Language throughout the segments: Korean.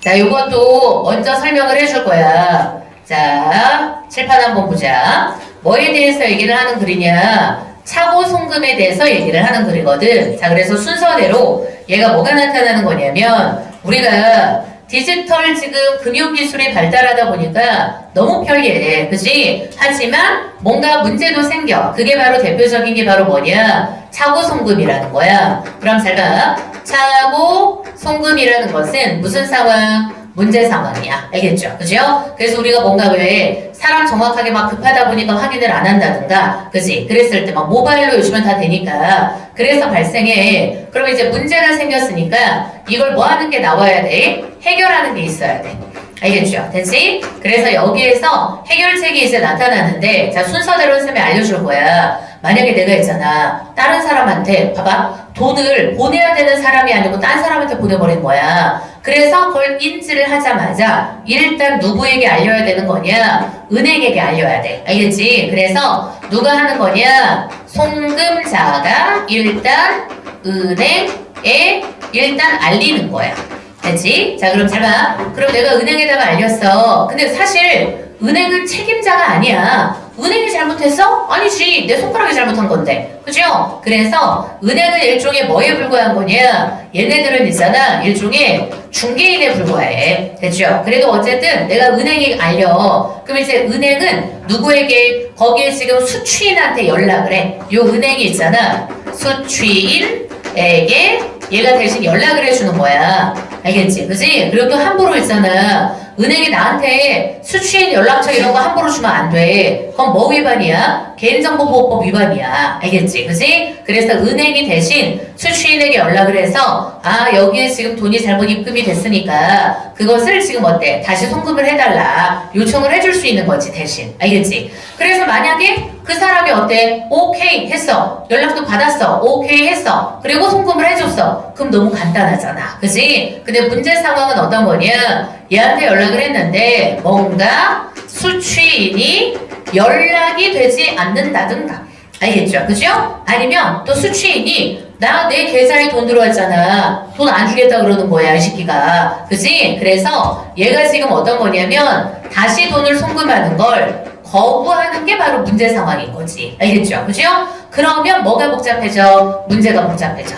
자, 요것도 먼저 설명을 해줄 거야. 자, 칠판 한번 보자. 뭐에 대해서 얘기를 하는 글이냐? 차고 송금에 대해서 얘기를 하는 글이거든. 자, 그래서 순서대로 얘가 뭐가 나타나는 거냐면 우리가 디지털 지금 금융기술이 발달하다 보니까 너무 편리해. 그치? 하지만 뭔가 문제도 생겨. 그게 바로 대표적인 게 바로 뭐냐? 차고 송금이라는 거야. 그럼 잘 봐. 차고 송금이라는 것은 무슨 상황? 문제 상황이야. 알겠죠? 그죠? 그래서 우리가 뭔가 왜 사람 정확하게 막 급하다 보니까 확인을 안 한다든가, 그지? 그랬을 때 막 모바일로 요즘은 다 되니까 그래서 발생해. 그럼 이제 문제가 생겼으니까 이걸 뭐 하는 게 나와야 돼? 해결하는 게 있어야 돼. 알겠죠? 됐지? 그래서 여기에서 해결책이 이제 나타나는데, 자, 순서대로 쌤이 알려줄 거야. 만약에 내가 있잖아. 다른 사람한테, 봐봐. 돈을 보내야 되는 사람이 아니고 딴 사람한테 보내버린 거야. 그래서 그걸 인지를 하자마자 일단 누구에게 알려야 되는 거냐? 은행에게 알려야 돼. 알겠지? 그래서 누가 하는 거냐? 송금자가 일단 은행에 일단 알리는 거야. 됐지? 자, 그럼 잘 봐. 그럼 내가 은행에다가 알렸어. 근데 사실 은행은 책임자가 아니야. 은행이 잘못했어? 아니지. 내 손가락이 잘못한 건데. 그죠? 그래서 은행은 일종의 뭐에 불과한 거냐? 얘네들은 있잖아. 일종의 중개인에 불과해. 됐죠? 그래도 어쨌든 내가 은행에 알려. 그럼 이제 은행은 누구에게 거기에 지금 수취인한테 연락을 해. 요 은행이 있잖아. 수취인에게 얘가 대신 연락을 해주는 거야. 알겠지? 그지? 그리고 또 함부로 있잖아. 은행이 나한테 수취인 연락처 이런 거 함부로 주면 안 돼. 그건 뭐 위반이야? 개인정보보호법 위반이야. 알겠지? 그지? 그래서 은행이 대신 수취인에게 연락을 해서 아, 여기에 지금 돈이 잘못 입금이 됐으니까 그것을 지금 어때? 다시 송금을 해달라. 요청을 해줄 수 있는 거지, 대신. 알겠지? 그래서 만약에 그 사람이 어때? 오케이 했어. 연락도 받았어. 오케이 했어. 그리고 송금을 해줬어. 그럼 너무 간단하잖아. 그지? 근데 문제 상황은 어떤 거냐? 얘한테 연락을 했는데 뭔가 수취인이 연락이 되지 않는다든가. 알겠죠? 그죠? 아니면 또 수취인이 나 내 계좌에 돈 들어왔잖아. 돈 안 주겠다 그러는 거야, 이 새끼가. 그지? 그래서 얘가 지금 어떤 거냐면 다시 돈을 송금하는 걸 거부하는 게 바로 문제 상황인 거지. 알겠죠? 그죠? 그러면 뭐가 복잡해져? 문제가 복잡해져.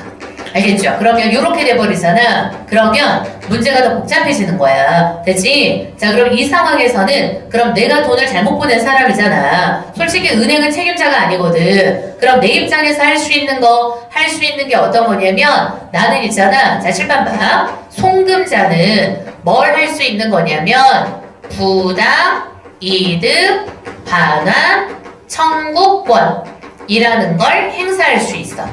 알겠죠? 그러면 이렇게 돼버리잖아. 그러면 문제가 더 복잡해지는 거야. 됐지? 자, 그럼 이 상황에서는 그럼 내가 돈을 잘못 보낸 사람이잖아. 솔직히 은행은 책임자가 아니거든. 그럼 내 입장에서 할 수 있는 게 어떤 거냐면 나는 있잖아. 자, 칠판 봐. 송금자는 뭘 할 수 있는 거냐면 부당, 이득, 반환, 청구권이라는 걸 행사할 수 있어.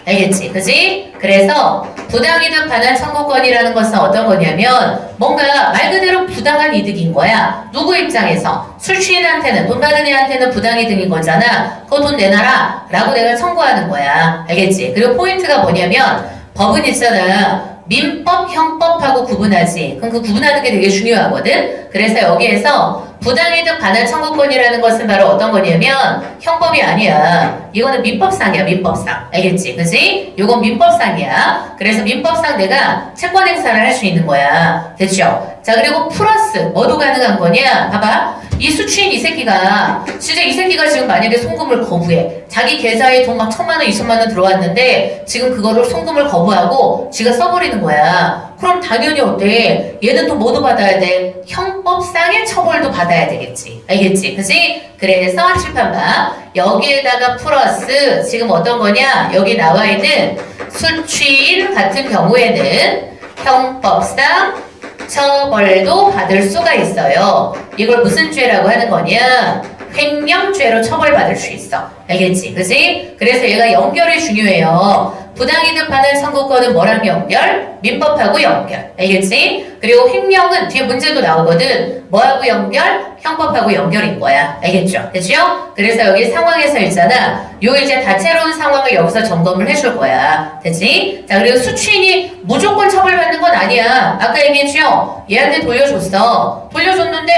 알겠지? 그지? 그래서 부당이득 반환 청구권이라는 것은 어떤 거냐면 뭔가 말 그대로 부당한 이득인 거야. 누구 입장에서? 술취인한테는, 돈 받은 애한테는 부당이득인 거잖아. 그거 돈 내놔라 라고 내가 청구하는 거야. 알겠지? 그리고 포인트가 뭐냐면 법은 있잖아. 민법, 형법하고 구분하지. 그럼 그 구분하는 게 되게 중요하거든. 그래서 여기에서 부당이득 반환 청구권이라는 것은 바로 어떤 거냐면 형법이 아니야. 이거는 민법상이야, 민법상. 알겠지? 그지? 이건 민법상이야. 그래서 민법상 내가 채권 행사를 할 수 있는 거야. 됐죠? 자, 그리고 플러스 뭐도 가능한 거냐? 봐봐. 이 수취인 이 새끼가 진짜 이 새끼가 지금 만약에 송금을 거부해. 자기 계좌에 돈 막 1,000만 원, 2천만 원 들어왔는데 지금 그거를 송금을 거부하고 지가 써버리는 거야. 그럼 당연히 어때? 얘는 또 뭐도 받아야 돼? 형법상의 처벌도 받아야 되겠지. 알겠지? 그지? 그래서 칠판 봐. 여기에다가 플러스 지금 어떤 거냐? 여기 나와 있는 수취인 같은 경우에는 형법상 처벌도 받을 수가 있어요. 이걸 무슨 죄라고 하는 거냐? 횡령죄로 처벌받을 수 있어. 알겠지? 그지? 그래서 얘가 연결이 중요해요. 부당이득 반환 청구권은 뭐랑 연결? 민법하고 연결. 알겠지? 그리고 횡령은 뒤에 문제도 나오거든. 뭐하고 연결? 형법하고 연결인 거야. 알겠죠? 됐죠? 그래서 여기 상황에서 있잖아. 요 이제 다채로운 상황을 여기서 점검을 해줄 거야. 됐지? 자, 그리고 수취인이 무조건 처벌받는 건 아니야. 아까 얘기했죠? 얘한테 돌려줬어. 돌려줬는데,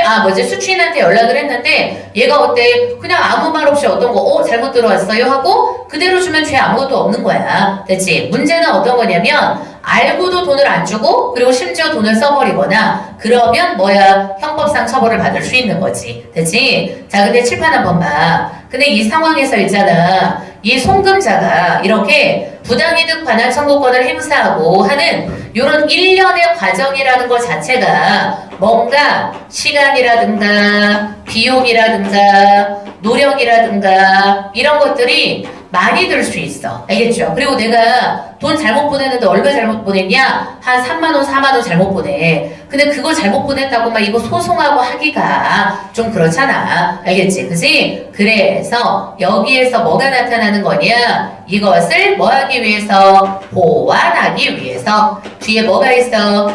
수취인한테 연락을 했는데, 얘가 어때? 그냥 아무 말 없이 어떤 거, 잘못 들어왔어요? 하고, 그대로 주면 죄 아무것도 없는 거야. 됐지? 문제는 어떤 거냐면, 알고도 돈을 안 주고 그리고 심지어 돈을 써버리거나 그러면 뭐야? 형법상 처벌을 받을 수 있는 거지. 됐지? 자, 근데 칠판 한번 봐. 근데 이 상황에서 있잖아. 이 송금자가 이렇게 부당이득 반환 청구권을 행사하고 하는 이런 일련의 과정이라는 것 자체가 뭔가 시간이라든가 비용이라든가 노력이라든가 이런 것들이 많이 들 수 있어. 알겠죠? 그리고 내가 돈 잘못 보냈는데 얼마 잘못 보냈냐? 한 3만 원, 4만 원 잘못 보내. 근데 그거 잘못 보냈다고 막 이거 소송하고 하기가 좀 그렇잖아. 알겠지? 그지? 그래서 여기에서 뭐가 나타나는 거냐? 이것을 뭐 하기 위해서? 보완하기 위해서. 뒤에 뭐가 있어?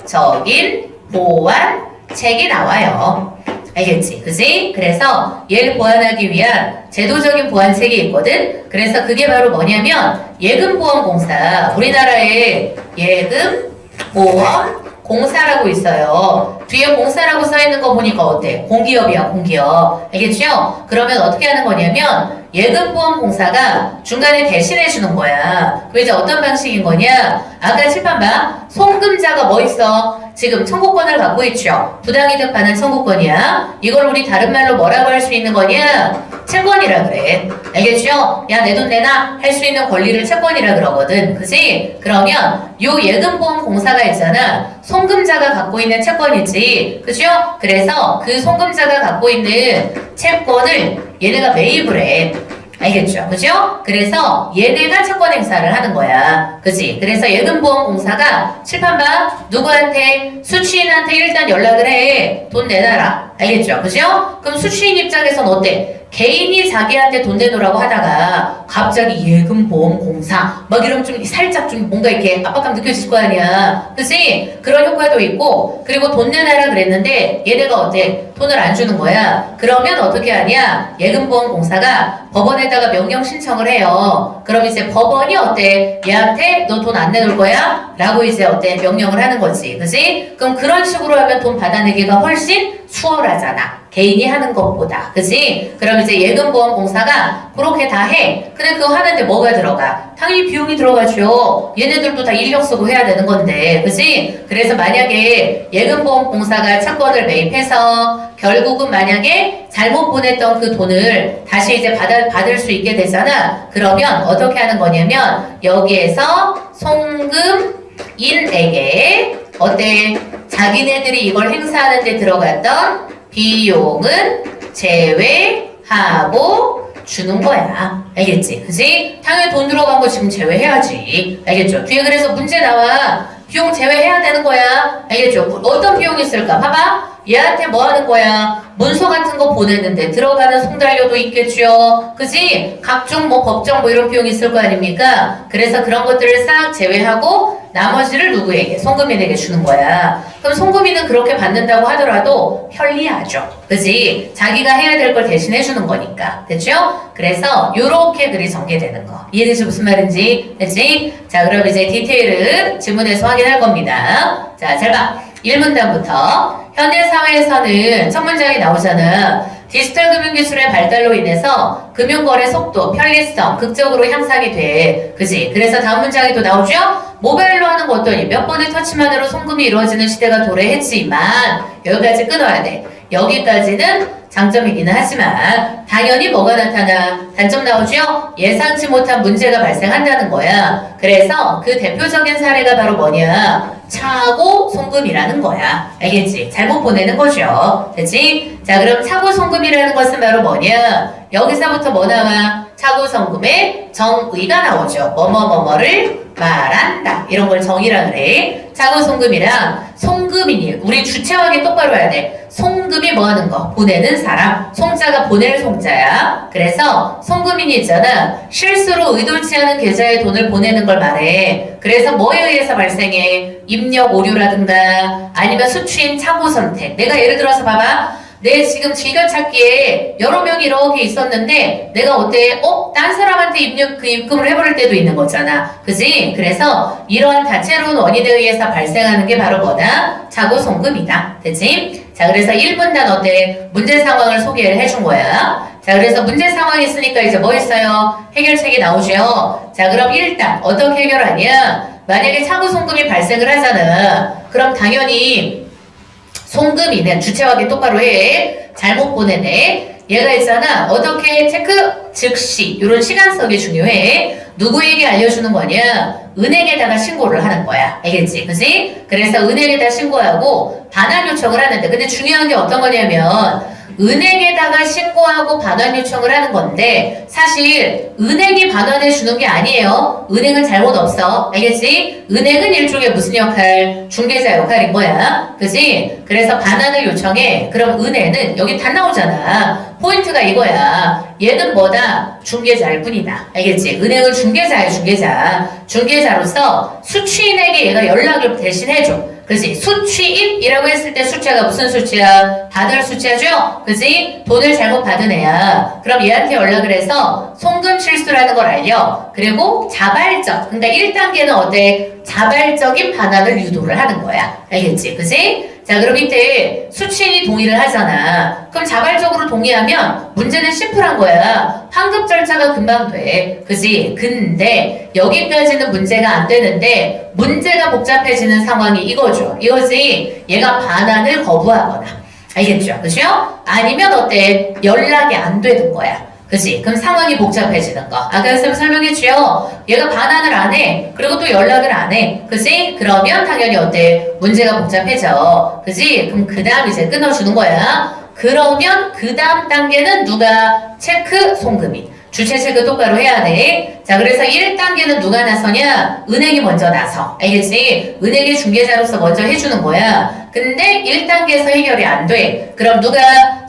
제도적인 보완책이 나와요. 알겠지? 그지? 그래서 얘를 보완하기 위한 제도적인 보완책이 있거든? 그래서 그게 바로 뭐냐면 예금보험공사, 우리나라에 예금보험공사라고 있어요. 뒤에 공사라고 써있는 거 보니까 어때? 공기업이야, 공기업. 알겠죠? 그러면 어떻게 하는 거냐면 예금보험공사가 중간에 대신해 주는 거야. 그 이제 어떤 방식인 거냐? 아까 칠판 봐. 송금자가 뭐 있어? 지금 청구권을 갖고 있죠. 부당이득 반환 청구권이야. 이걸 우리 다른 말로 뭐라고 할 수 있는 거냐? 채권이라 그래. 알겠죠? 야, 내 돈 내놔 할 수 있는 권리를 채권이라 그러거든. 그지? 그러면 요 예금보험공사가 있잖아. 송금자가 갖고 있는 채권이지. 그죠? 그래서 그 송금자가 갖고 있는 채권을 얘네가 매입을 해. 알겠죠? 그죠? 그래서 얘네가 채권 행사를 하는 거야. 그지? 그래서 예금보험공사가 칠판 봐. 누구한테? 수취인한테 일단 연락을 해. 돈 내놔라. 알겠죠? 그죠? 그럼 수취인 입장에선 어때? 개인이 자기한테 돈 내놓으라고 하다가 갑자기 예금보험공사 막 이러면 좀 살짝 좀 뭔가 이렇게 압박감 느껴질 거 아니야. 그치? 그런 효과도 있고 그리고 돈 내놔라 그랬는데 얘네가 어때? 돈을 안 주는 거야. 그러면 어떻게 하냐? 예금보험공사가 법원에다가 명령 신청을 해요. 그럼 이제 법원이 어때? 얘한테 너 돈 안 내놓을 거야? 라고 이제 어때? 명령을 하는 거지. 그치? 그럼 그런 식으로 하면 돈 받아내기가 훨씬 수월하잖아. 개인이 하는 것보다. 그치? 그럼 이제 예금보험공사가 그렇게 다 해. 근데 그거 하는데 뭐가 들어가? 당연히 비용이 들어가죠. 얘네들도 다 인력 쓰고 해야 되는 건데. 그치? 그래서 만약에 예금보험공사가 채권을 매입해서 결국은 만약에 잘못 보냈던 그 돈을 다시 이제 받을 수 있게 되잖아. 그러면 어떻게 하는 거냐면 여기에서 송금인에게 어때? 자기네들이 이걸 행사하는 데 들어갔던 비용은 제외하고 주는 거야. 알겠지? 그지? 당연히 돈 들어간 거 지금 제외해야지. 알겠죠? 뒤에 그래서 문제 나와. 비용 제외해야 되는 거야. 알겠죠? 어떤 비용이 있을까? 봐봐. 얘한테 뭐 하는 거야? 문서 같은 거 보내는데 들어가는 송달료도 있겠죠. 그지? 각종 뭐 법정 뭐 이런 비용이 있을 거 아닙니까? 그래서 그런 것들을 싹 제외하고 나머지를 누구에게? 송금인에게 주는 거야. 그럼 송금인은 그렇게 받는다고 하더라도 편리하죠. 그지? 자기가 해야 될 걸 대신해 주는 거니까. 됐죠? 그래서 요렇게 글이 전개되는 거. 이해되지 무슨 말인지? 됐지? 자, 그럼 이제 디테일은 지문에서 확인할 겁니다. 자, 잘 봐. 1문단부터 현대사회에서는 첫 문장이 나오잖아. 디지털 금융기술의 발달로 인해서 금융거래 속도, 편리성 극적으로 향상이 돼. 그지? 그래서 다음 문장이 또 나오죠? 모바일로 하는 거 어떠니? 몇 번의 터치만으로 송금이 이루어지는 시대가 도래했지만 여기까지 끊어야 돼. 여기까지는 장점이기는 하지만 당연히 뭐가 나타나? 단점 나오죠? 예상치 못한 문제가 발생한다는 거야. 그래서 그 대표적인 사례가 바로 뭐냐? 차고 송금이라는 거야. 알겠지? 잘못 보내는 거죠. 됐지? 자, 그럼 차고 송금이라는 것은 바로 뭐냐? 여기서부터 뭐 나와? 차고 송금의 정의가 나오죠. 뭐뭐뭐뭐를 말한다. 이런 걸 정의라 그래. 차고 송금이랑 송금이니 우리 주체하게 똑바로 해야 돼. 송금이 뭐 하는 거? 보내는 사람. 송자가 보낼 송자야. 그래서 송금인이 있잖아. 실수로 의도치 않은 계좌에 돈을 보내는 걸 말해. 그래서 뭐에 의해서 발생해? 입력 오류라든가 아니면 수취인 착오 선택. 내가 예를 들어서 봐봐. 내 지금 즐겨찾기에 여러 명이 이렇게 있었는데 내가 어때? 딴 사람한테 입금을 해버릴 때도 있는 거잖아. 그지? 그래서 이러한 다채로운 원인에 의해서 발생하는 게 바로 뭐다? 차고 송금이다. 되지? 자, 그래서 1문단 어때? 문제 상황을 소개를 해준 거야. 자, 자, 그래서 문제 상황이 있으니까 이제 뭐 있어요? 해결책이 나오죠. 자, 그럼 일단 어떻게 해결하냐? 만약에 차고 송금이 발생을 하잖아. 그럼 당연히 송금이는 주체 확인 똑바로 해. 잘못 보내네. 얘가 있잖아. 어떻게 체크? 즉시. 이런 시간석이 중요해. 누구에게 알려주는 거냐? 은행에다가 신고를 하는 거야. 알겠지? 그치? 그래서 은행에다 신고하고 반환 요청을 하는데, 근데 중요한 게 어떤 거냐면 은행에다가 신고하고 반환 요청을 하는 건데 사실 은행이 반환해 주는 게 아니에요. 은행은 잘못 없어. 알겠지? 은행은 일종의 무슨 역할? 중개자 역할인 거야. 그지? 그래서 반환을 요청해. 그럼 은행은 여기 다 나오잖아. 포인트가 이거야. 얘는 뭐다? 중개자일 뿐이다. 알겠지? 은행은 중개자야, 중개자. 중개자로서 수취인에게 얘가 연락을 대신 해줘. 그지? 수취인이라고 했을 때 수취가 무슨 수취야? 받을 수취하죠? 그지? 돈을 잘못 받은 애야. 그럼 얘한테 연락을 해서 송금 실수라는 걸 알려. 그리고 자발적. 그러니까 1단계는 어때? 자발적인 반환을 유도를 하는 거야. 알겠지? 그지? 자, 그럼 이때 수취인이 동의를 하잖아. 그럼 자발적으로 동의하면 문제는 심플한 거야. 환급 절차가 금방 돼. 그지? 근데 여기까지는 문제가 안 되는데 문제가 복잡해지는 상황이 이거죠. 이거지? 얘가 반환을 거부하거나. 알겠죠? 그죠? 아니면 어때? 연락이 안 되는 거야. 그치? 그럼 상황이 복잡해지는 거. 아까 쌤 설명했죠? 얘가 반환을 안 해. 그리고 또 연락을 안 해. 그치? 그러면 당연히 어때? 문제가 복잡해져. 그치? 그럼 그 다음 이제 끊어주는 거야. 그러면 그 다음 단계는 누가? 체크 송금이. 주체 체크 똑바로 해야 돼. 자, 그래서 1단계는 누가 나서냐? 은행이 먼저 나서. 알겠지? 은행의 중개자로서 먼저 해주는 거야. 근데 1단계에서 해결이 안 돼. 그럼 누가?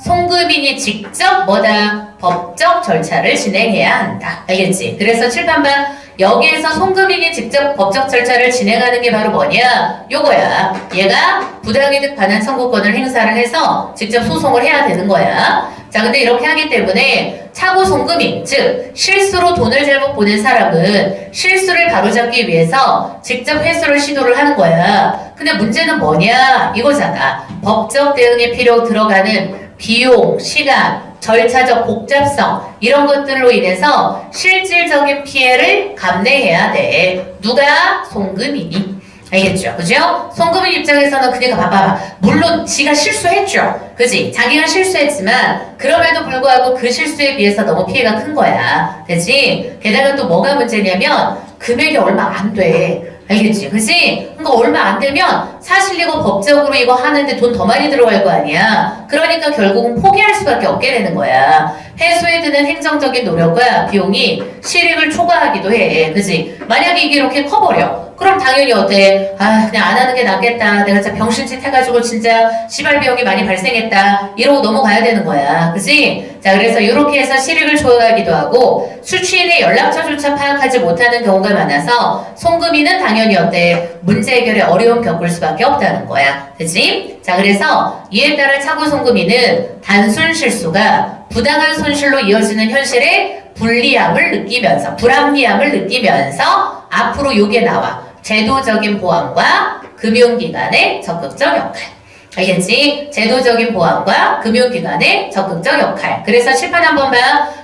송금인이 직접 뭐다? 법적 절차를 진행해야 한다. 알겠지? 그래서 칠판방 여기에서 송금인이 직접 법적 절차를 진행하는 게 바로 뭐냐? 요거야. 얘가 부당이득 반환 청구권을 행사를 해서 직접 소송을 해야 되는 거야. 자, 근데 이렇게 하기 때문에 차고 송금인, 즉 실수로 돈을 잘못 보낸 사람은 실수를 바로잡기 위해서 직접 회수를 시도를 하는 거야. 근데 문제는 뭐냐? 이거잖아. 법적 대응에 필요 들어가는 비용, 시간, 절차적 복잡성 이런 것들로 인해서 실질적인 피해를 감내해야 돼. 누가? 송금인이. 알겠죠? 그죠? 송금인 입장에서는 그니까 봐봐. 물론 지가 실수했죠. 그지? 자기가 실수했지만 그럼에도 불구하고 그 실수에 비해서 너무 피해가 큰 거야. 그지? 게다가 또 뭐가 문제냐면 금액이 얼마 안 돼. 알겠지? 그치? 그러니까 얼마 안 되면 사실 이거 법적으로 이거 하는데 돈 더 많이 들어갈 거 아니야. 그러니까 결국은 포기할 수밖에 없게 되는 거야. 해소에 드는 행정적인 노력과 비용이 실익을 초과하기도 해. 그치? 만약에 이게 이렇게 커버려. 그럼 당연히 어때? 아, 그냥 안 하는 게 낫겠다. 내가 진짜 병신짓 해가지고 진짜 시발 비용이 많이 발생했다. 이러고 넘어가야 되는 거야. 그치? 자, 그래서 이렇게 해서 실익을 초과하기도 하고 수취인의 연락처조차 파악하지 못하는 경우가 많아서 송금인은 당연히 어때? 문제 해결에 어려움 겪을 수밖에 없다는 거야. 그치? 자, 그래서 이에 따라 차고 송금인은 단순 실수가 부당한 손실로 이어지는 현실에 불리함을 느끼면서 불합리함을 느끼면서 앞으로 요게 나와. 제도적인 보완과 금융기관의 적극적 역할. 알겠지? 제도적인 보완과 금융기관의 적극적 역할. 그래서 칠판 한번 봐.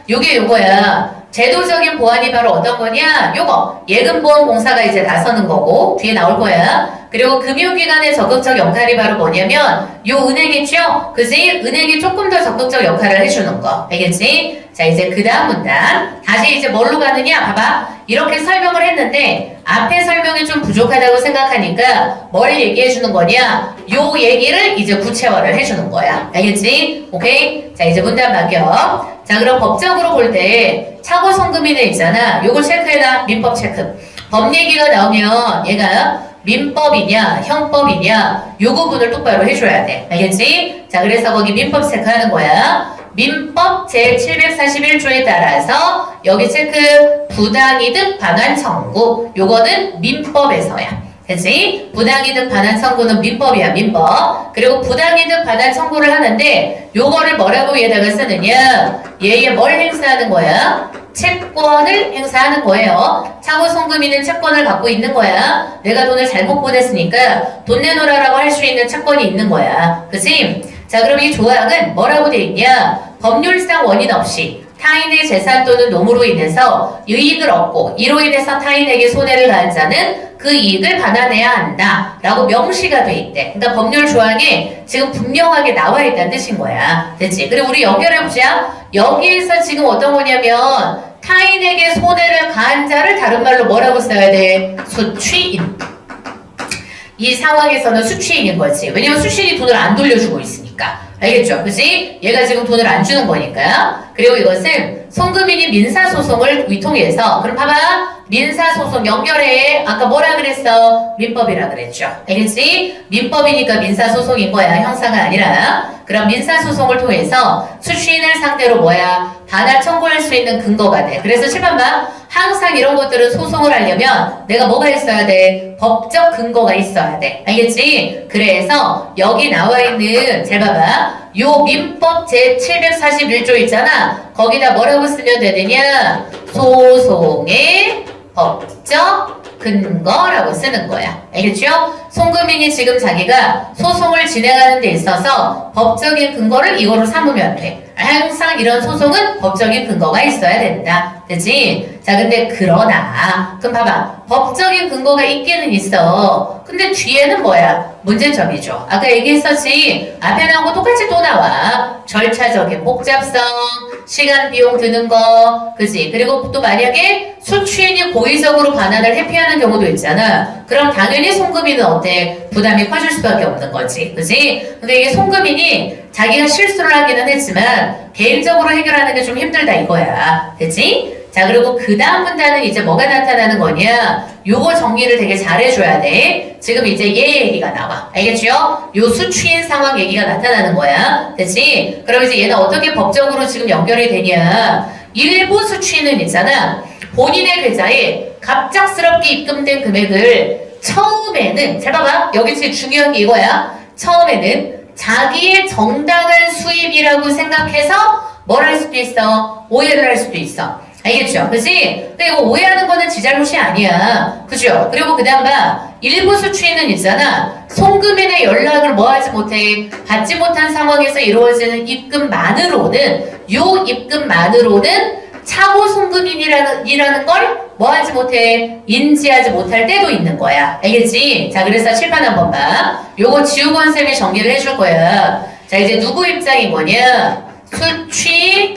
요게 요거야. 제도적인 보완이 바로 어떤 거냐? 요거. 예금보험공사가 이제 나서는 거고 뒤에 나올 거야. 그리고 금융기관의 적극적 역할이 바로 뭐냐면 요 은행 있죠? 그지? 은행이 조금 더 적극적 역할을 해주는 거. 알겠지? 자, 이제 그 다음 문단. 다시 이제 뭘로 가느냐? 봐봐. 이렇게 설명을 했는데 앞에 설명이 좀 부족하다고 생각하니까 뭘 얘기해 주는 거냐? 요 얘기를 이제 구체화를 해주는 거야. 알겠지? 오케이? 자, 이제 문단 바뀌어. 자, 그럼 법적으로 볼 때 차고 송금인에 있잖아. 요거 체크해놔. 민법 체크. 법 얘기가 나오면 얘가 민법이냐 형법이냐 요 부분을 똑바로 해줘야 돼. 알겠지? 자, 그래서 거기 민법 체크하는 거야. 민법 제741조에 따라서 여기 체크 부당이득 반환 청구 요거는 민법에서야. 그치? 부당이득 반환 청구는 민법이야. 민법. 그리고 부당이득 반환 청구를 하는데 요거를 뭐라고 얘다가 쓰느냐? 얘에 뭘 행사하는 거야? 채권을 행사하는 거예요. 차고 송금인은 채권을 갖고 있는 거야. 내가 돈을 잘못 보냈으니까 돈 내놓으라고 할 수 있는 채권이 있는 거야. 그치? 자, 그럼 이 조항은 뭐라고 돼 있냐? 법률상 원인 없이 타인의 재산 또는 노무로 인해서 이익을 얻고 이로 인해서 타인에게 손해를 가한 자는 그 이익을 반환해야 한다 라고 명시가 돼 있대. 그러니까 법률 조항에 지금 분명하게 나와 있다는 뜻인 거야. 됐지? 그리고 우리 연결해보자. 여기에서 지금 어떤 거냐면 타인에게 손해를 가한 자를 다른 말로 뭐라고 써야 돼? 수취인. 이 상황에서는 수취인인 거지. 왜냐면 수취인이 돈을 안 돌려주고 있으니까. 알겠죠? 그치? 얘가 지금 돈을 안 주는 거니까요. 그리고 이것은 송금인이 민사소송을 위통해서, 그럼 봐봐. 민사소송 연결해. 아까 뭐라 그랬어? 민법이라 그랬죠. 알겠지? 민법이니까 민사소송인 거야. 형사가 아니라. 그럼 민사소송을 통해서 수취인을 상대로 반환 청구할 수 있는 근거가 돼. 그래서 7번 봐. 항상 이런 것들은 소송을 하려면 내가 뭐가 있어야 돼? 법적 근거가 있어야 돼. 알겠지? 그래서 여기 나와 있는, 잘 봐봐. 요 민법 제741조 있잖아. 거기다 뭐라고 쓰면 되느냐? 소송의 법적 근거라고 쓰는 거야. 알겠죠? 송금인이 지금 자기가 소송을 진행하는 데 있어서 법적인 근거를 이거로 삼으면 돼. 항상 이런 소송은 법적인 근거가 있어야 된다. 그치? 자, 근데 그러나, 그럼 봐봐. 법적인 근거가 있기는 있어. 근데 뒤에는 문제점이죠. 아까 얘기했었지. 앞에 나온 거 똑같이 또 나와. 절차적인 복잡성, 시간, 비용 드는 거, 그지? 그리고 또 만약에 수취인이 고의적으로 반환을 회피하는 경우도 있잖아. 그럼 당연히 송금인은 어때? 부담이 커질 수밖에 없는 거지. 그지? 근데 이게 송금인이 자기가 실수를 하기는 했지만 개인적으로 해결하는 게 좀 힘들다 이거야. 그치? 자, 그리고 그 다음 문단은 이제 뭐가 나타나는 거냐? 요거 정리를 되게 잘해줘야 돼. 지금 이제 얘 얘기가 나와. 알겠죠? 요 수취인 상황 얘기가 나타나는 거야. 됐지? 그럼 이제 얘는 어떻게 법적으로 지금 연결이 되냐? 일부 수취인은 있잖아. 본인의 계좌에 갑작스럽게 입금된 금액을 처음에는, 잘 봐봐. 여기 제일 중요한 게 이거야. 처음에는 자기의 정당한 수입이라고 생각해서 뭘 할 수도 있어? 오해를 할 수도 있어. 알겠죠? 그치? 근데 이거 오해하는 거는 지 잘못이 아니야. 그죠? 그리고 그 다음 봐. 일부 수취인은 있잖아. 송금인의 연락을 하지 못해. 받지 못한 상황에서 이루어지는 입금만으로는, 요 입금만으로는 차고 송금인이라는 걸 하지 못해? 인지하지 못할 때도 있는 거야. 알겠지? 자, 그래서 칠판 한번 봐. 요거 지우건 쌤이 정리를 해줄 거야. 자, 이제 누구 입장인 거냐? 수취인의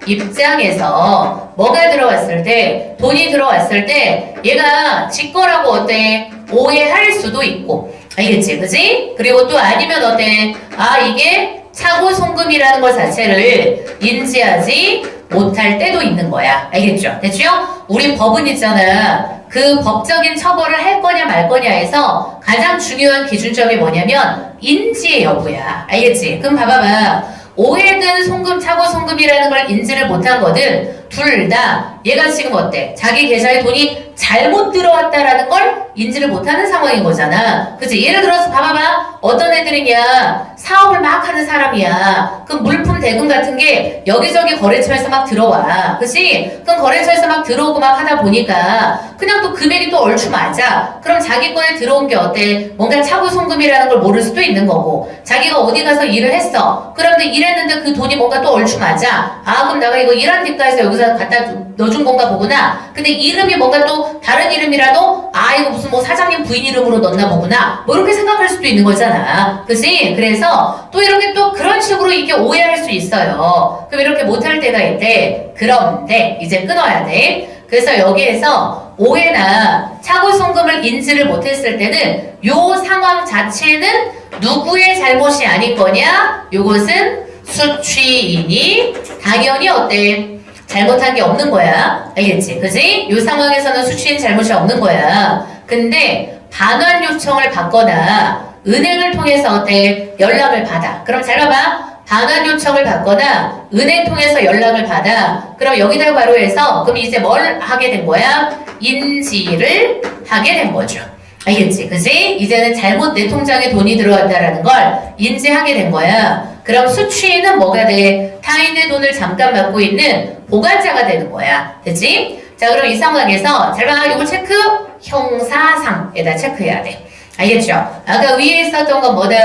입장에서 뭐가 들어왔을 때, 돈이 들어왔을 때 얘가 지 거라고 어때? 오해할 수도 있고. 알겠지? 그지? 그리고 또 아니면 어때? 아, 이게 차고 송금이라는 것 자체를 인지하지 못할 때도 있는 거야. 알겠죠? 됐죠? 우리 법은 있잖아. 그 법적인 처벌을 할 거냐 말 거냐에서 가장 중요한 기준점이 뭐냐면 인지의 여부야. 알겠지? 그럼 봐봐봐. 오해든 송금, 차고 송금이라는 걸 인지를 못한 거든 둘 다 얘가 지금 어때? 자기 계좌에 돈이 잘못 들어왔다라는 걸 인지를 못하는 상황인 거잖아. 그치? 예를 들어서 봐봐봐. 어떤 애들이냐? 사업을 막 하는 사람이야. 그럼 물품 대금 같은 게 여기저기 거래처에서 막 들어와. 그치? 그럼 거래처에서 막 들어오고 막 하다 보니까 그냥 또 금액이 또 얼추 맞아. 그럼 자기 거에 들어온 게 어때? 뭔가 차고 송금이라는 걸 모를 수도 있는 거고. 자기가 어디 가서 일을 했어. 그런데 일했는데 그 돈이 뭔가 또 얼추 맞아. 아, 그럼 내가 이거 일한 뒷가에서 여기서 갖다 넣어준 건가 보구나. 근데 이름이 뭔가 또 다른 이름이라도 아, 이거 무슨 뭐 사장님 부인 이름으로 넣나 보구나. 뭐 이렇게 생각할 수도 있는 거잖아. 그치? 그래서 또 이렇게 또 그런 식으로 이렇게 오해할 수 있어요. 그럼 이렇게 못할 때가 있대. 그런데 이제 끊어야 돼. 그래서 여기에서 오해나 차고 송금을 인지를 못했을 때는 요 상황 자체는 누구의 잘못이 아닐 거냐? 요것은 수취인이 당연히 어때? 잘못한 게 없는 거야. 알겠지? 그지? 이 상황에서는 수취인 잘못이 없는 거야. 근데 반환 요청을 받거나 은행을 통해서 어때? 연락을 받아. 그럼 잘 봐봐. 반환 요청을 받거나 은행 통해서 연락을 받아. 그럼 여기다 바로 해서 그럼 이제 뭘 하게 된 거야? 인지를 하게 된 거죠. 알겠지? 그지? 이제는 잘못 내 통장에 돈이 들어왔다라는 걸 인지하게 된 거야. 그럼 수취인은 뭐가 돼? 타인의 돈을 잠깐 받고 있는 보관자가 되는 거야. 됐지? 자, 그럼 이 상황에서 잘 봐. 이거 체크 형사상에다 체크해야 돼. 알겠죠? 아까 위에 있었던 건 뭐다?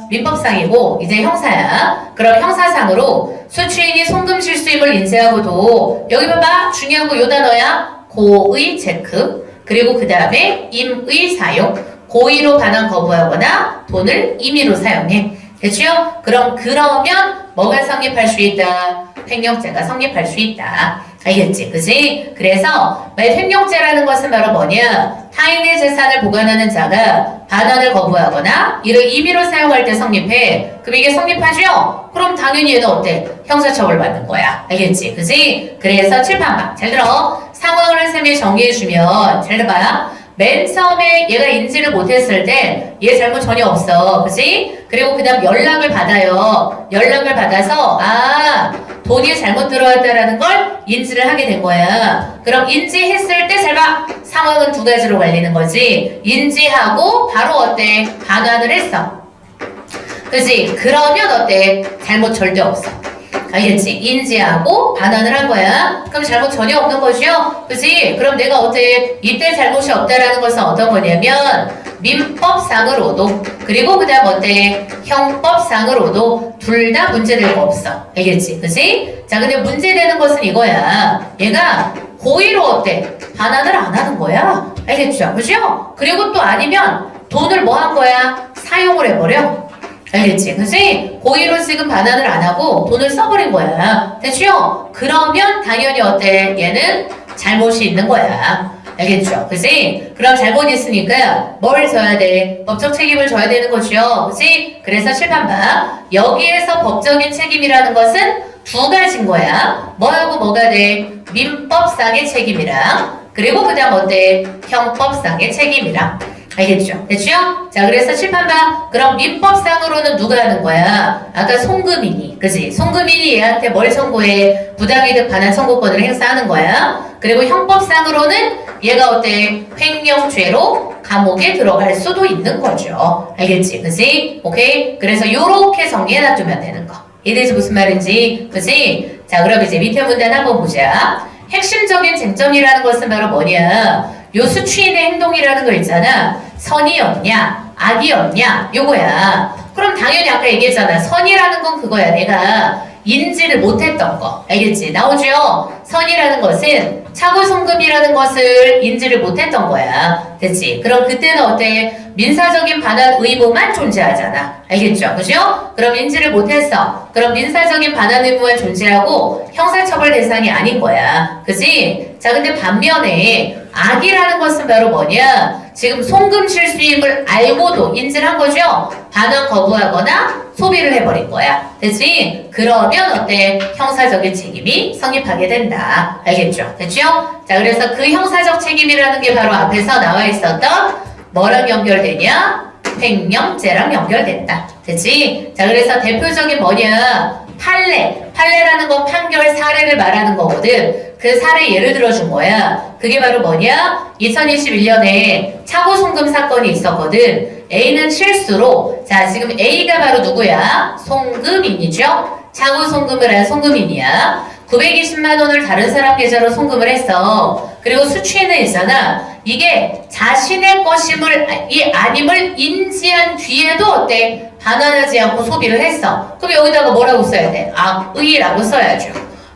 민법상이고 이제 형사야. 그럼 형사상으로 수취인이 송금 실수임을 인지하고도 여기 봐봐. 중요한 거 요 단어야. 고의 체크. 그리고 그 다음에 임의 사용. 고의로 반환 거부하거나 돈을 임의로 사용해. 됐죠? 그러면 뭐가 성립할 수 있다? 횡령죄가 성립할 수 있다. 알겠지? 그지? 그래서 횡령죄라는 것은 바로 뭐냐? 타인의 재산을 보관하는 자가 반환을 거부하거나 이를 임의로 사용할 때 성립해. 그럼 이게 성립하죠? 그럼 당연히 얘는 어때? 형사처벌 받는 거야. 알겠지? 그지? 그래서 칠판 봐. 잘 들어. 상황을 쌤이 정리해주면 잘 들어봐. 맨 처음에 얘가 인지를 못했을 때 얘 잘못 전혀 없어. 그지? 그리고 그 다음 연락을 받아요. 연락을 받아서 돈이 잘못 들어왔다라는 걸 인지를 하게 된 거야. 그럼 인지했을 때 잘 봐. 상황은 두 가지로 갈리는 거지. 인지하고 바로 어때? 반환을 했어. 그지? 그러면 어때? 잘못 절대 없어. 알겠지? 인지하고 반환을 한 거야. 그럼 잘못 전혀 없는 거죠? 그치? 그럼 내가 어때? 이때 잘못이 없다라는 것은 어떤 거냐면 민법상으로도 그리고 그 다음 어때? 형법상으로도 둘 다 문제될 거 없어. 알겠지? 그치? 자, 근데 문제되는 것은 이거야. 얘가 고의로 어때? 반환을 안 하는 거야. 알겠죠? 그죠? 그리고 또 아니면 돈을 뭐 한 거야? 사용을 해버려. 알겠지? 그치? 고의로 지금 반환을 안 하고 돈을 써버린 거야. 됐죠? 그러면 당연히 어때? 얘는 잘못이 있는 거야. 알겠죠? 그치? 그럼 잘못 있으니까 뭘 져야 돼? 법적 책임을 져야 되는 거죠. 그치? 그래서 칠판 봐. 여기에서 법적인 책임이라는 것은 두 가지인 거야. 뭐하고 뭐가 돼? 민법상의 책임이랑 그리고 그 다음 어때? 형법상의 책임이랑 알겠죠? 됐죠? 자, 그래서 칠판 봐. 그럼 민법상으로는 누가 하는 거야? 아까 송금인이, 그지? 송금인이 얘한테 뭘 청구해? 부당이득 반환 청구권을 행사하는 거야. 그리고 형법상으로는 얘가 어때? 횡령죄로 감옥에 들어갈 수도 있는 거죠. 알겠지? 그지? 오케이? 그래서 요렇게 정리해놔두면 되는 거. 이해되지 무슨 말인지? 그지? 자, 그럼 이제 밑에 문단 한번 보자. 핵심적인 쟁점이라는 것은 바로 뭐냐? 요 수취인의 행동이라는 거 있잖아. 선이었냐, 악이었냐, 요거야. 그럼 당연히 아까 얘기했잖아. 선이라는 건 그거야. 내가 인지를 못했던 거. 알겠지? 나오죠? 선이라는 것은 차고송금이라는 것을 인지를 못했던 거야. 됐지? 그럼 그때는 어때? 민사적인 반환 의무만 존재하잖아. 알겠죠? 그죠? 그럼 인지를 못했어. 그럼 민사적인 반환 의무만 존재하고 형사처벌 대상이 아닌 거야. 그지? 자, 근데 반면에 악이라는 것은 바로 뭐냐? 지금 송금 실수임을 알고도 인지를 한 거죠? 반환 거부하거나 소비를 해버린 거야. 됐지? 그러면 어때? 형사적인 책임이 성립하게 된다. 알겠죠? 됐죠? 자, 그래서 그 형사적 책임이라는 게 바로 앞에서 나와 있었던 뭐랑 연결되냐? 횡령죄랑 연결된다. 됐지? 자, 그래서 대표적인 뭐냐? 판례라는 건 판결 사례를 말하는 거거든. 그 사례 예를 들어준 거야. 그게 바로 뭐냐? 2021년에 차고송금 사건이 있었거든. A는 실수로, 자, 지금 A가 바로 누구야? 송금인이죠? 차고송금을 한 송금인이야. 920만 원을 다른 사람 계좌로 송금을 했어. 그리고 수취인은 있잖아. 이게 자신의 것임을, 아님을 인지한 뒤에도 어때? 반환하지 않고 소비를 했어. 그럼 여기다가 뭐라고 써야 돼? 악의라고 써야죠.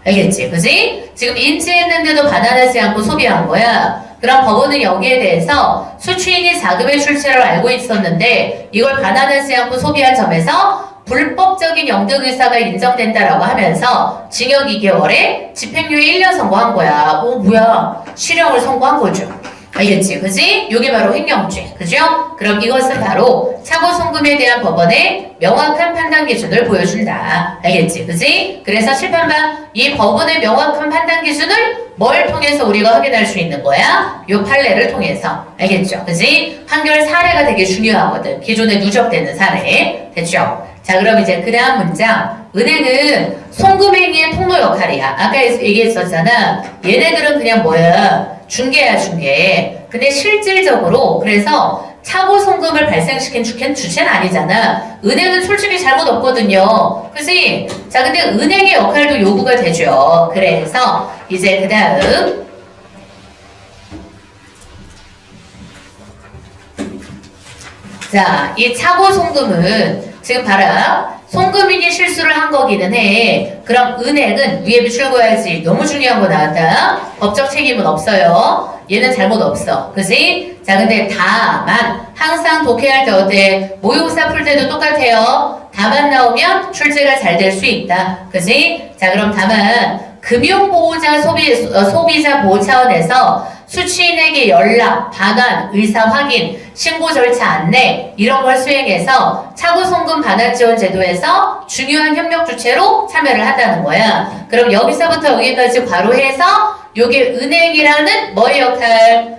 알겠지? 그지? 지금 인지했는데도 반환하지 않고 소비한 거야. 그럼 법원은 여기에 대해서 수취인이 자금의 출처를 알고 있었는데 이걸 반환하지 않고 소비한 점에서 불법적인 영득 의사가 인정된다라고 하면서 징역 2개월에 집행유예 1년 선고한 거야. 오, 뭐야? 실형을 선고한 거죠. 알겠지? 그지? 이게 바로 횡령죄. 그죠? 그럼 이것은 바로 차고송금에 대한 법원의 명확한 판단 기준을 보여준다. 알겠지? 그지? 그래서 칠판방 이 법원의 명확한 판단 기준을 뭘 통해서 우리가 확인할 수 있는 거야? 요 판례를 통해서. 알겠죠? 그지? 판결 사례가 되게 중요하거든. 기존에 누적되는 사례. 됐죠? 자, 그럼 이제 그 다음 문장. 은행은 송금행위의 통로 역할이야. 아까 얘기했었잖아. 얘네들은 그냥 뭐야? 중개야, 중개. 근데 실질적으로 그래서 차고송금을 발생시킨 주체는 아니잖아. 은행은 솔직히 잘못 없거든요. 그치? 자, 근데 은행의 역할도 요구가 되죠. 그래서 이제 그 다음 자, 이 차고송금은 지금 봐라. 송금인이 실수를 한 거기는 해. 그럼 은행은 위에 출고해야지. 너무 중요한 거 나왔다. 법적 책임은 없어요. 얘는 잘못 없어. 그지? 자, 근데 다만 항상 독해할 때 어때? 모의고사 풀 때도 똑같아요. 다만 나오면 출제가 잘 될 수 있다. 그지? 자, 그럼 다만 금융보호자 소비자 보호 차원에서 수취인에게 연락, 반환, 의사 확인, 신고 절차 안내 이런 걸 수행해서 차고송금 반환 지원 제도에서 중요한 협력 주체로 참여를 한다는 거야. 그럼 여기서부터 여기까지 괄호해서 요게 은행이라는 뭐의 역할?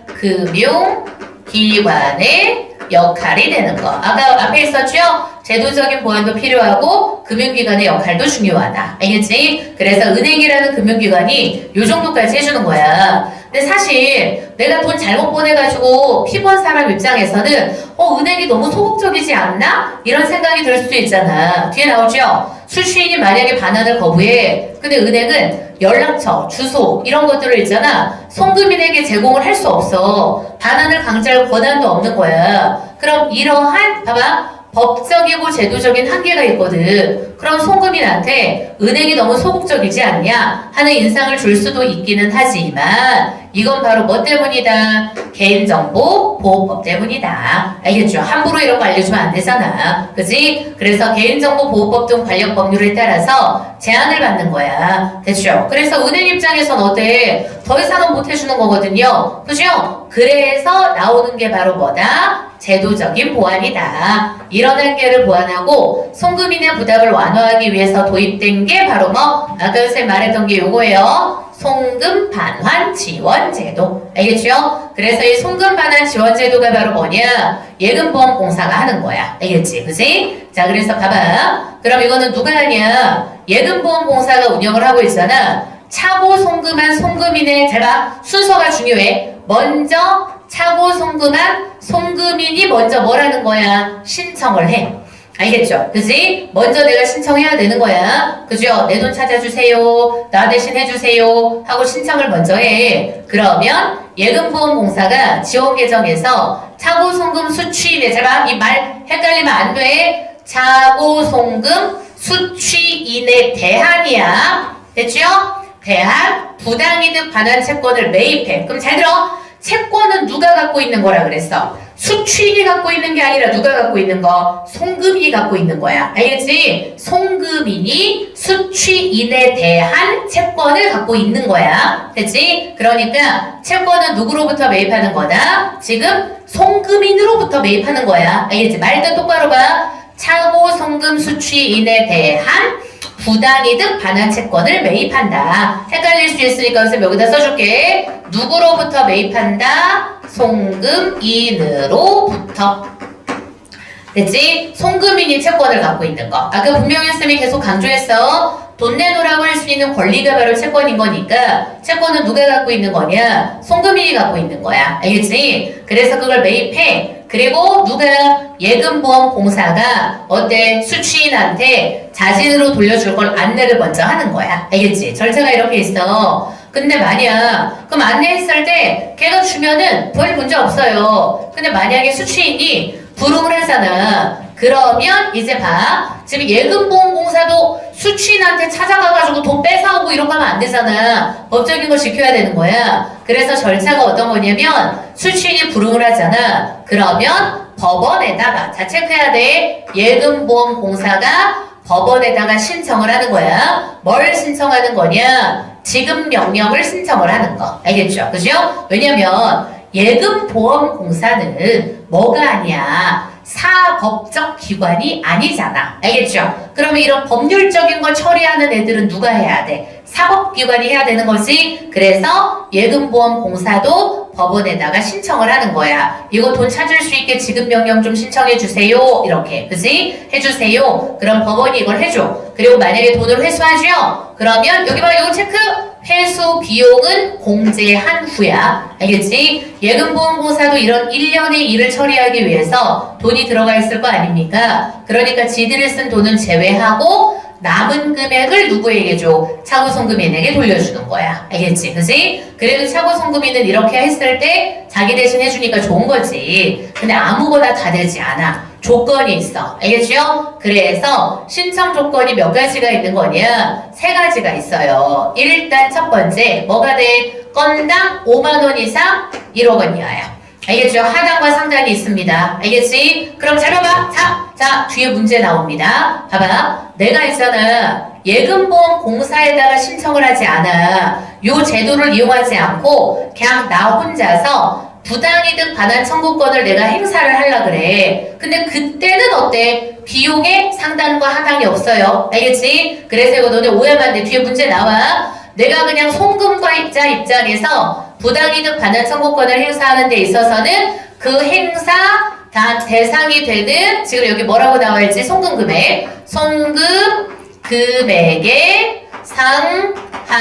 금융기관의 역할이 되는 거. 아까 앞에 있었죠? 제도적인 보완도 필요하고 금융기관의 역할도 중요하다. 알겠지? 그래서 은행이라는 금융기관이 요 정도까지 해주는 거야. 근데 사실 내가 돈 잘못 보내가지고 피부한 사람 입장에서는 은행이 너무 소극적이지 않나? 이런 생각이 들 수도 있잖아. 뒤에 나오죠? 수취인이 만약에 반환을 거부해. 근데 은행은 연락처, 주소 이런 것들을 있잖아. 송금인에게 제공을 할 수 없어. 반환을 강제할 권한도 없는 거야. 그럼 이러한 봐봐. 법적이고 제도적인 한계가 있거든. 그럼 송금인한테 은행이 너무 소극적이지 않냐 하는 인상을 줄 수도 있기는 하지만 이건 바로 뭐 때문이다? 개인정보 보호법 때문이다. 알겠죠? 함부로 이런 거 알려주면 안 되잖아. 그지? 그래서 개인정보 보호법 등 관련 법률에 따라서 제한을 받는 거야. 됐죠? 그래서 은행 입장에선 어때? 더 이상은 못 해주는 거거든요. 그죠? 그래서 나오는 게 바로 뭐다? 제도적인 보완이다. 이런 한계를 보완하고 송금인의 부담을 완화하기 위해서 도입된 게 바로 뭐? 아까 선생님 말했던 게 요거예요. 송금 반환 지원 제도. 알겠죠? 그래서 이 송금 반환 지원 제도가 바로 뭐냐? 예금보험공사가 하는 거야. 알겠지? 그지? 자, 그래서 봐봐. 그럼 이거는 누가 하냐? 예금보험공사가 운영을 하고 있잖아. 차고 송금한 송금인의 제가 순서가 중요해. 먼저 차고 송금한 송금인이 먼저 뭐라는 거야? 신청을 해. 알겠죠? 그지? 먼저 내가 신청해야 되는 거야. 그죠? 내 돈 찾아주세요. 나 대신 해주세요. 하고 신청을 먼저 해. 그러면 예금보험공사가 지원계정에서 차고송금 수취인에 제발 이 말 헷갈리면 안 돼. 차고송금 수취인에 대한이야. 됐죠? 대한 부당이득 반환 채권을 매입해. 그럼 잘 들어. 채권은 누가 갖고 있는 거라 그랬어? 수취인이 갖고 있는 게 아니라 누가 갖고 있는 거? 송금인이 갖고 있는 거야. 알겠지? 송금인이 수취인에 대한 채권을 갖고 있는 거야. 됐지? 그러니까 채권은 누구로부터 매입하는 거다? 지금 송금인으로부터 매입하는 거야. 알겠지? 말도 똑바로 봐. 차고 송금 수취인에 대한 부당이득 반환 채권을 매입한다. 헷갈릴 수 있으니까 선생님 여기다 써줄게. 누구로부터 매입한다? 송금인으로부터. 됐지? 송금인이 채권을 갖고 있는 거. 아까 분명히 쌤이 계속 강조했어. 돈 내놓으라고 할 수 있는 권리가 바로 채권인 거니까 채권은 누가 갖고 있는 거냐? 송금인이 갖고 있는 거야. 알겠지? 그래서 그걸 매입해. 그리고 누가 예금보험공사가 어때? 수취인한테 자진으로 돌려줄 걸 안내를 먼저 하는 거야. 알겠지? 절차가 이렇게 있어. 근데 만약 그럼 안내했을 때 걔가 주면은 별 문제 없어요. 근데 만약에 수취인이 불응을 하잖아. 그러면 이제 봐. 지금 예금보험공사도 수취인한테 찾아가가지고 돈 뺏어오고 이런 거 하면 안 되잖아. 법적인 거 지켜야 되는 거야. 그래서 절차가 어떤 거냐면 수취인이 불응을 하잖아. 그러면 법원에다가 자 체크해야 돼. 예금보험공사가 법원에다가 신청을 하는 거야. 뭘 신청하는 거냐? 지급 명령을 신청을 하는 거. 알겠죠? 그죠? 왜냐면 예금보험공사는 뭐가 아니야? 사법적 기관이 아니잖아. 알겠죠? 그러면 이런 법률적인 걸 처리하는 애들은 누가 해야 돼? 사법기관이 해야 되는 거지. 그래서 예금보험공사도 법원에다가 신청을 하는 거야. 이거 돈 찾을 수 있게 지급명령 좀 신청해 주세요. 이렇게. 그지? 해주세요. 그럼 법원이 이걸 해줘. 그리고 만약에 돈을 회수하죠? 그러면 여기 봐. 이거 체크. 회수 비용은 공제한 후야. 알겠지? 예금보험공사도 이런 1년의 일을 처리하기 위해서 돈이 들어가 있을 거 아닙니까? 그러니까 지들이 쓴 돈은 제외하고 남은 금액을 누구에게 줘? 차고송금인에게 돌려주는 거야. 알겠지? 그지? 그래도 차고송금인은 이렇게 했을 때 자기 대신 해주니까 좋은 거지. 근데 아무거나 다 되지 않아. 조건이 있어. 알겠죠? 그래서 신청 조건이 몇 가지가 있는 거냐? 세 가지가 있어요. 일단 첫 번째, 뭐가 돼? 건당 5만 원 이상 1억 원 이하야. 알겠죠? 하단과 상단이 있습니다. 알겠지? 그럼 잘 봐봐. 자, 뒤에 문제 나옵니다. 봐봐. 내가 있잖아. 예금보험 공사에다가 신청을 하지 않아. 요 제도를 이용하지 않고 그냥 나 혼자서 부당이득 반환 청구권을 내가 행사를 하려 그래. 근데 그때는 어때? 비용에 상단과 하단이 없어요. 알겠지? 그래서 이거 너네 오해하면 안 돼. 뒤에 문제 나와. 내가 그냥 송금과입자 입장에서 부당이득 반환 청구권을 행사하는 데 있어서는 그 행사 대상이 되는, 지금 여기 뭐라고 나와 있지? 송금 금액. 송금 금액의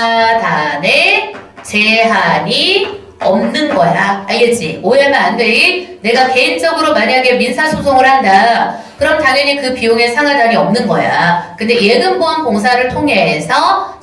상하단에 제한이 없는 거야. 알겠지? 오해하면 안 돼. 내가 개인적으로 만약에 민사소송을 한다. 그럼 당연히 그 비용의 상하단이 없는 거야. 근데 예금보험 공사를 통해서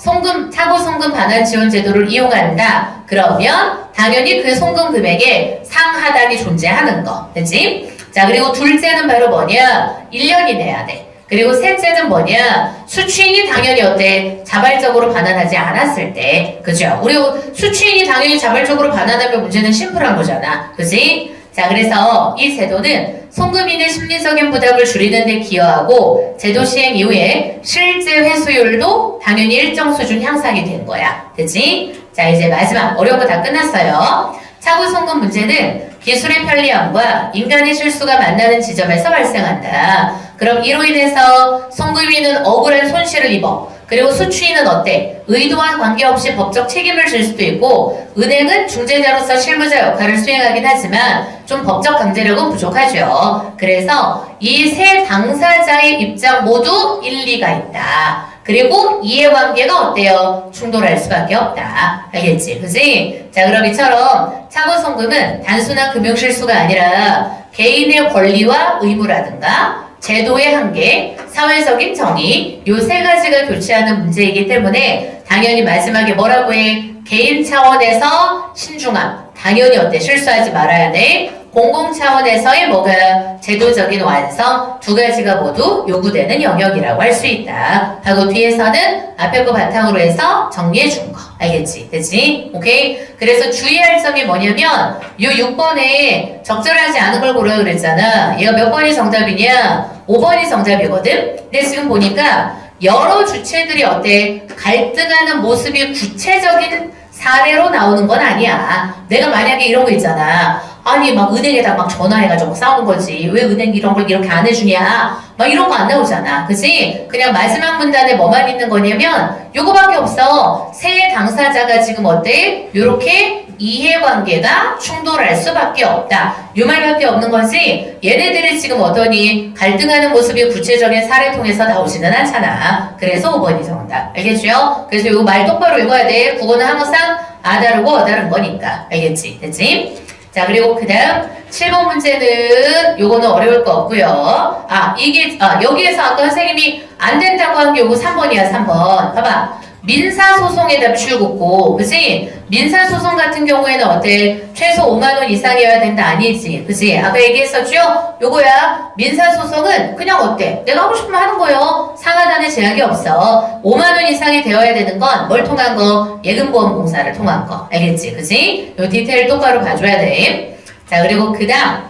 차고송금 반환 지원 제도를 이용한다. 그러면 당연히 그 송금 금액에 상하단이 존재하는 거. 그치? 자, 그리고 둘째는 바로 뭐냐? 1년이 내야 돼. 그리고 셋째는 뭐냐? 수취인이 당연히 어때? 자발적으로 반환하지 않았을 때. 그죠? 우리 수취인이 당연히 자발적으로 반환하면 문제는 심플한 거잖아. 그지? 자, 그래서 이 제도는 송금인의 심리적인 부담을 줄이는 데 기여하고 제도 시행 이후에 실제 회수율도 당연히 일정 수준 향상이 된 거야. 그지? 자, 이제 마지막 어려운 거 다 끝났어요. 차고송금 문제는 기술의 편리함과 인간의 실수가 만나는 지점에서 발생한다. 그럼 이로 인해서 송금인은 억울한 손실을 입어. 그리고 수취인은 어때? 의도와 관계없이 법적 책임을 질 수도 있고, 은행은 중재자로서 실무자 역할을 수행하긴 하지만 좀 법적 강제력은 부족하죠. 그래서 이 세 당사자의 입장 모두 일리가 있다. 그리고 이해관계가 어때요? 충돌할 수밖에 없다. 알겠지? 그지? 자, 그럼 이처럼 차고송금은 단순한 금융실수가 아니라 개인의 권리와 의무라든가 제도의 한계, 사회적인 정의, 요 세 가지가 교차하는 문제이기 때문에 당연히 마지막에 뭐라고 해? 개인 차원에서 신중함. 당연히 어때? 실수하지 말아야 돼. 공공 차원에서의 뭐가? 제도적인 완성. 두 가지가 모두 요구되는 영역이라고 할 수 있다. 하고 뒤에서는 앞에 거 바탕으로 해서 정리해 준 거. 알겠지? 됐지? 오케이? 그래서 주의할 점이 뭐냐면 요 6번에 적절하지 않은 걸 고르라 그랬잖아. 얘가 몇 번이 정답이냐? 5번이 정답이거든? 근데 지금 보니까 여러 주체들이 어때? 갈등하는 모습이 구체적인 사례로 나오는 건 아니야. 내가 만약에 이런 거 있잖아. 아니 막 은행에다 막 전화해가지고 싸우는 거지. 왜 은행 이런 걸 이렇게 안 해주냐. 막 이런 거 안 나오잖아. 그치? 그냥 마지막 문단에 뭐만 있는 거냐면 요거밖에 없어. 세 당사자가 지금 어때? 요렇게 이해관계가 충돌할 수밖에 없다. 요 말밖에 없는 거지. 얘네들이 지금 어떠니? 갈등하는 모습이 구체적인 사례 통해서 나오지는 않잖아. 그래서 5번이 정답. 알겠죠? 그래서 요 말 똑바로 읽어야 돼. 국어는 항상 아다르고 어다른 거니까. 알겠지? 됐지? 자, 그리고 그 다음 7번 문제는 요거는 어려울 거 없고요. 여기에서 아까 선생님이 안 된다고 한 게 요거 3번이야. 3번. 봐봐. 민사소송에다 출국고, 그치? 민사소송 같은 경우에는 어때? 최소 5만원 이상이어야 된다, 아니지? 그치? 아까 얘기했었죠? 요거야. 민사소송은 그냥 어때? 내가 하고 싶으면 하는 거요. 상하단에 제약이 없어. 5만원 이상이 되어야 되는 건 뭘 통한 거? 예금보험공사를 통한 거. 알겠지? 그치? 요 디테일 똑바로 봐줘야 돼. 자, 그리고 그 다음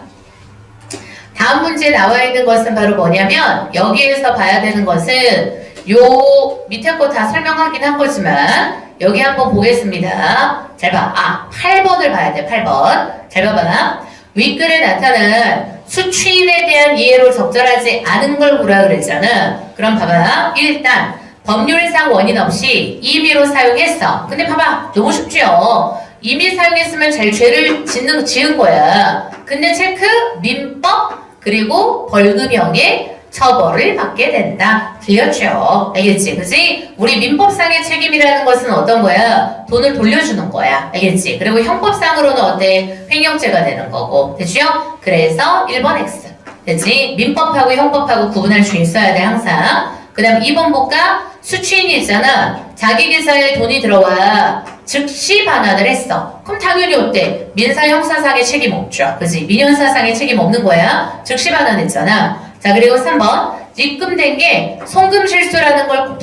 문제에 나와 있는 것은 바로 뭐냐면, 여기에서 봐야 되는 것은 요 밑에 거 다 설명하긴 한 거지만 여기 한번 보겠습니다. 잘 봐. 8번을 봐야 돼. 8번. 잘 봐봐. 윗글에 나타난 수취인에 대한 이해로 적절하지 않은 걸 보라 그랬잖아. 그럼 봐봐. 일단 법률상 원인 없이 임의로 사용했어. 근데 봐봐. 너무 쉽죠? 임의 사용했으면 잘 죄를 지은 거야. 근데 체크, 민법, 그리고 벌금형에 처벌을 받게 된다. 들렸죠? 알겠지? 그치? 우리 민법상의 책임이라는 것은 어떤 거야? 돈을 돌려주는 거야. 알겠지? 그리고 형법상으로는 어때? 횡령죄가 되는 거고. 됐죠? 그래서 1번 X. 됐지? 민법하고 형법하고 구분할 수 있어야 돼, 항상. 그 다음 2번 볼까? 수취인이 있잖아. 자기 계좌에 돈이 들어와 즉시 반환을 했어. 그럼 당연히 어때? 민사 형사상의 책임 없죠. 그지? 민형사상의 책임 없는 거야. 즉시 반환했잖아. 자, 그리고 3번. 입금된 게 송금 실수라는 걸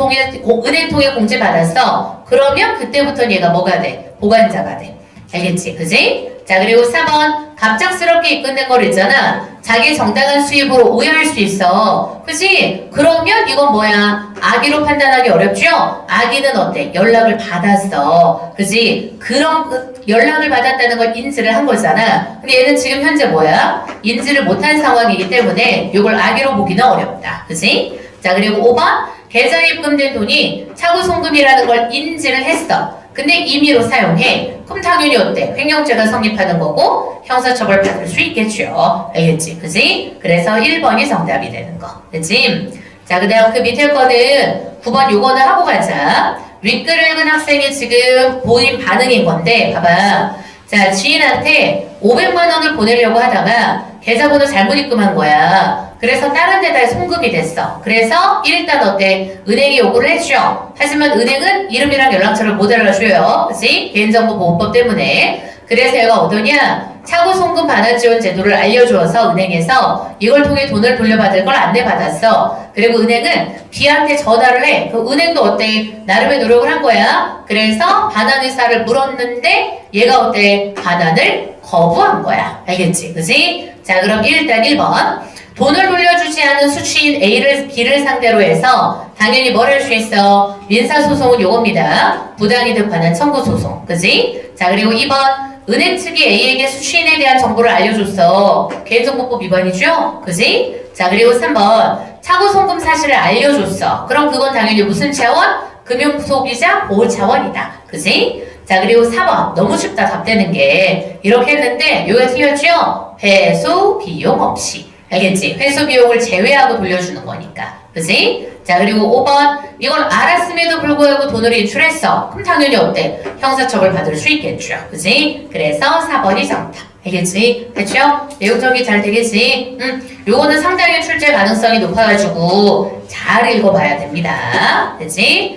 은행 통해 공지받았어. 그러면 그때부터 얘가 뭐가 돼? 보관자가 돼. 알겠지? 그지? 자, 그리고 4번. 갑작스럽게 입금된 걸 있잖아. 자기 정당한 수입으로 오해할 수 있어. 그지? 그러면 이건 뭐야? 악의로 판단하기 어렵죠? 악의는 어때? 연락을 받았어. 그지? 그런 연락을 받았다는 걸 인지를 한 거잖아. 근데 얘는 지금 현재 뭐야? 인지를 못한 상황이기 때문에 이걸 악의로 보기는 어렵다. 그지? 자, 그리고 5번. 계좌에 입금된 돈이 차고 송금이라는 걸 인지를 했어. 근데 임의로 사용해. 그럼 당연히 어때? 횡령죄가 성립하는 거고 형사처벌 받을 수 있겠죠. 알겠지? 그지? 그래서 1번이 정답이 되는 거. 그지? 자, 그 다음 그 밑에 거는 9번 요거는 하고 가자. 윗글을 읽은 학생이 지금 보인 반응인 건데 봐봐. 자, 지인한테 500만 원을 보내려고 하다가 계좌번호 잘못 입금한 거야. 그래서 다른 데다 송금이 됐어. 그래서 일단 어때? 은행이 요구를 해줘. 하지만 은행은 이름이랑 연락처를 못 알아줘요. 그치? 개인정보보호법 때문에. 그래서 얘가 어떠냐? 차고 송금 반환 지원 제도를 알려주어서 은행에서 이걸 통해 돈을 돌려받을 걸 안내받았어. 그리고 은행은 B한테 전화를 해. 그 은행도 어때? 나름의 노력을 한 거야. 그래서 반환 의사를 물었는데 얘가 어때? 반환을 거부한 거야. 알겠지? 그치? 자, 그럼 일단 1번. 돈을 돌려주지 않은 수취인 A를 B를 상대로 해서 당연히 뭘 할 수 있어? 민사소송은 요겁니다. 부당이득 반환 청구 소송. 그지? 자, 그리고 2번. 은행 측이 A에게 수취인에 대한 정보를 알려줬어. 개인정보법 위반이죠? 그지? 자, 그리고 3번. 차고 송금 사실을 알려줬어. 그럼 그건 당연히 무슨 차원? 금융소비자 보호 차원이다. 그지? 자, 그리고 4번. 너무 쉽다, 답되는 게. 이렇게 했는데, 요게 틀렸죠? 회수 비용 없이. 알겠지? 회수 비용을 제외하고 돌려주는 거니까. 그지? 자, 그리고 5번. 이걸 알았음에도 불구하고 돈을 인출했어. 그럼 당연히 어때? 형사처벌 받을 수 있겠죠. 그지? 그래서 4번이 정답. 알겠지? 됐죠? 내용 정리 잘 되겠지? 요거는 상당히 출제 가능성이 높아가지고 잘 읽어봐야 됩니다. 그지?